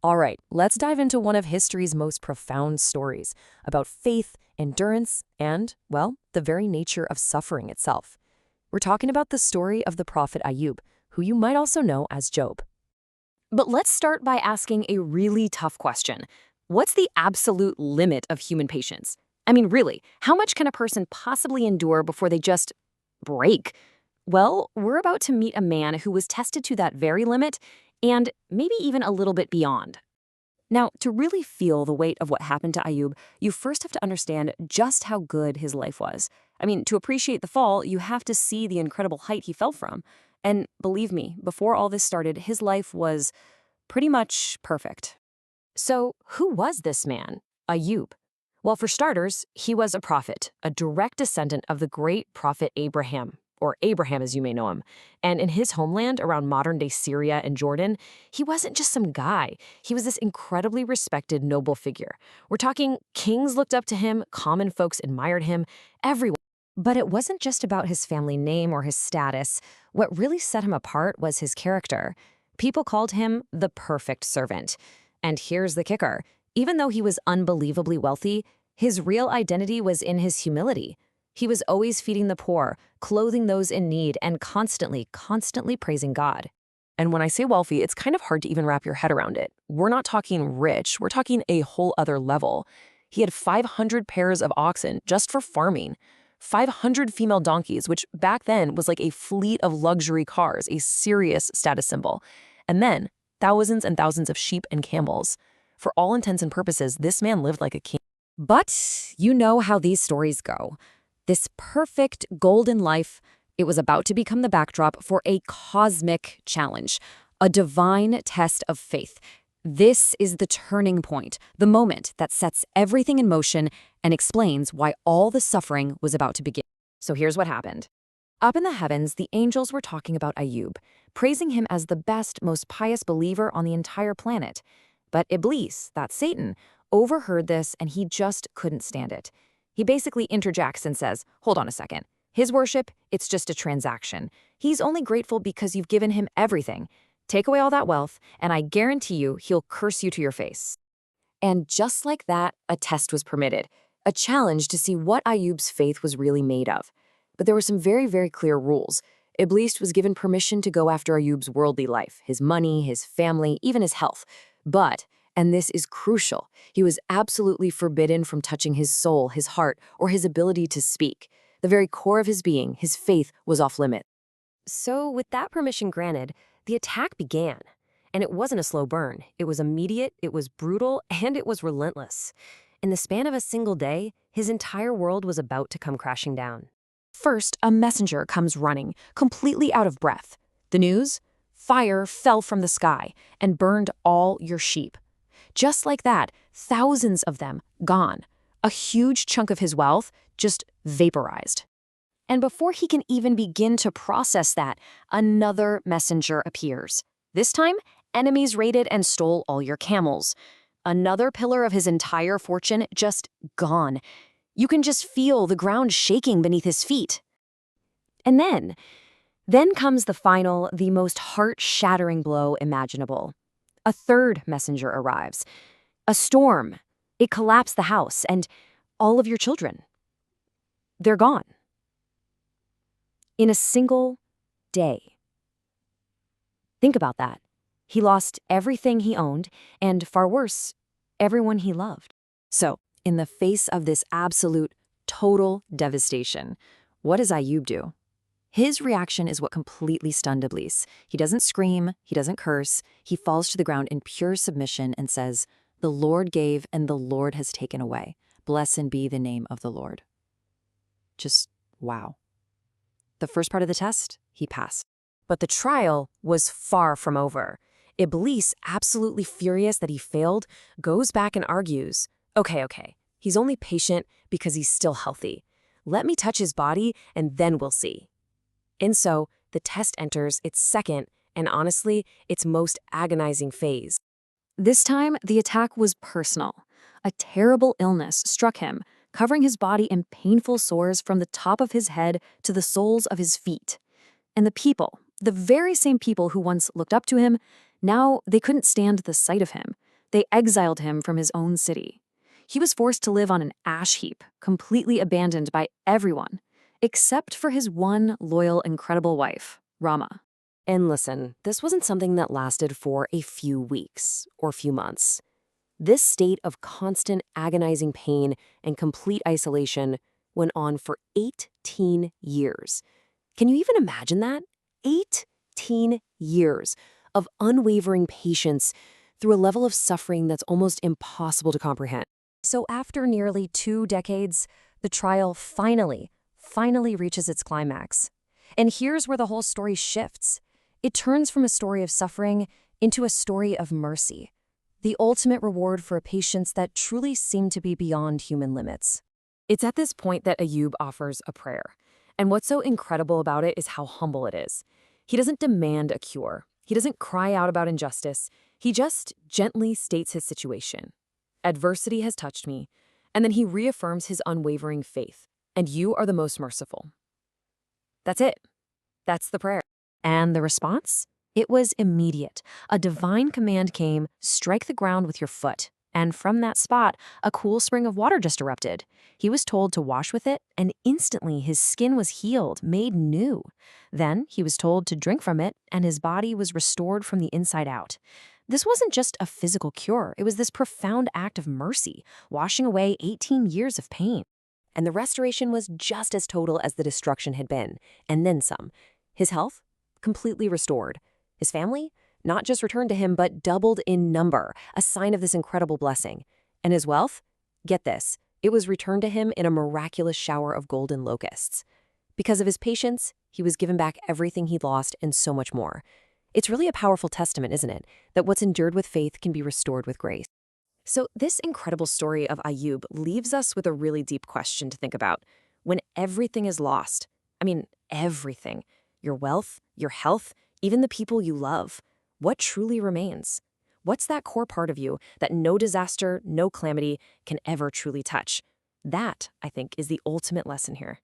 All right, let's dive into one of history's most profound stories about faith, endurance, and, well, the very nature of suffering itself. We're talking about the story of the Prophet Ayyub, who you might also know as Job. But let's start by asking a really tough question. What's the absolute limit of human patience? I mean, really, how much can a person possibly endure before they just break? Well, we're about to meet a man who was tested to that very limit and maybe even a little bit beyond. Now, to really feel the weight of what happened to Ayub, you first have to understand just how good his life was. I mean, to appreciate the fall, you have to see the incredible height he fell from. And believe me, before all this started, his life was pretty much perfect. So, who was this man, Ayub? Well, for starters, he was a prophet, a direct descendant of the great prophet Abraham, or Abraham as you may know him. And in his homeland around modern-day Syria and Jordan, he wasn't just some guy. He was this incredibly respected noble figure. We're talking kings looked up to him, common folks admired him, everyone. But it wasn't just about his family name or his status. What really set him apart was his character. People called him the perfect servant. And here's the kicker. Even though he was unbelievably wealthy, his real identity was in his humility. He was always feeding the poor, clothing those in need, and constantly praising God. And when I say wealthy, it's kind of hard to even wrap your head around it. We're not talking rich, we're talking a whole other level. He had 500 pairs of oxen just for farming, 500 female donkeys, which back then was like a fleet of luxury cars, a serious status symbol. And then thousands and thousands of sheep and camels. For all intents and purposes, this man lived like a king. But you know how these stories go. This perfect golden life, it was about to become the backdrop for a cosmic challenge, a divine test of faith. This is the turning point, the moment that sets everything in motion and explains why all the suffering was about to begin. So here's what happened. Up in the heavens, the angels were talking about Ayub, praising him as the best, most pious believer on the entire planet. But Iblis, that's Satan, overheard this and he just couldn't stand it. He basically interjects and says, hold on a second. His worship, it's just a transaction. He's only grateful because you've given him everything. Take away all that wealth, and I guarantee you he'll curse you to your face. And just like that, a test was permitted, a challenge to see what Ayub's faith was really made of. But there were some very clear rules. Iblis was given permission to go after Ayub's worldly life, his money, his family, even his health. But, and this is crucial, he was absolutely forbidden from touching his soul, his heart, or his ability to speak. The very core of his being, his faith, was off limit. So with that permission granted, the attack began. And it wasn't a slow burn. It was immediate, it was brutal, and it was relentless. In the span of a single day, his entire world was about to come crashing down. First, a messenger comes running, completely out of breath. The news? Fire fell from the sky and burned all your sheep. Just like that, thousands of them gone. A huge chunk of his wealth just vaporized. And before he can even begin to process that, another messenger appears. This time, enemies raided and stole all your camels. Another pillar of his entire fortune just gone. You can just feel the ground shaking beneath his feet. And then comes the final, the most heart-shattering blow imaginable. A third messenger arrives. A storm. It collapsed the house, and all of your children. They're gone. In a single day. Think about that. He lost everything he owned, and far worse, everyone he loved. So, in the face of this absolute, total devastation, what does Ayub do? His reaction is what completely stunned Iblis. He doesn't scream, he doesn't curse, he falls to the ground in pure submission and says, "The Lord gave and the Lord has taken away. Blessed be the name of the Lord." Just wow. The first part of the test, he passed. But the trial was far from over. Iblis, absolutely furious that he failed, goes back and argues, Okay, he's only patient because he's still healthy. Let me touch his body and then we'll see. And so, the test enters its second, and honestly, its most agonizing phase. This time, the attack was personal. A terrible illness struck him, covering his body in painful sores from the top of his head to the soles of his feet. And the people, the very same people who once looked up to him, now they couldn't stand the sight of him. They exiled him from his own city. He was forced to live on an ash heap, completely abandoned by everyone, except for his one loyal, incredible wife, Rama. And listen, this wasn't something that lasted for a few weeks or few months. This state of constant agonizing pain and complete isolation went on for 18 years. Can you even imagine that? 18 years of unwavering patience through a level of suffering that's almost impossible to comprehend. So after nearly 2 decades, the trial finally reaches its climax. And here's where the whole story shifts. It turns from a story of suffering into a story of mercy, the ultimate reward for a patience that truly seemed to be beyond human limits. It's at this point that Ayyub offers a prayer. And what's so incredible about it is how humble it is. He doesn't demand a cure. He doesn't cry out about injustice. He just gently states his situation. Adversity has touched me. And then he reaffirms his unwavering faith. And you are the most merciful. That's it. That's the prayer. And the response? It was immediate. A divine command came, strike the ground with your foot. And from that spot, a cool spring of water just erupted. He was told to wash with it, and instantly his skin was healed, made new. Then he was told to drink from it, and his body was restored from the inside out. This wasn't just a physical cure. It was this profound act of mercy, washing away 18 years of pain. And the restoration was just as total as the destruction had been, and then some. His health? Completely restored. His family? Not just returned to him, but doubled in number, a sign of this incredible blessing. And his wealth? Get this, it was returned to him in a miraculous shower of golden locusts. Because of his patience, he was given back everything he'd lost and so much more. It's really a powerful testament, isn't it, that what's endured with faith can be restored with grace. So this incredible story of Ayyub leaves us with a really deep question to think about. When everything is lost, I mean everything, your wealth, your health, even the people you love, what truly remains? What's that core part of you that no disaster, no calamity can ever truly touch? That, I think, is the ultimate lesson here.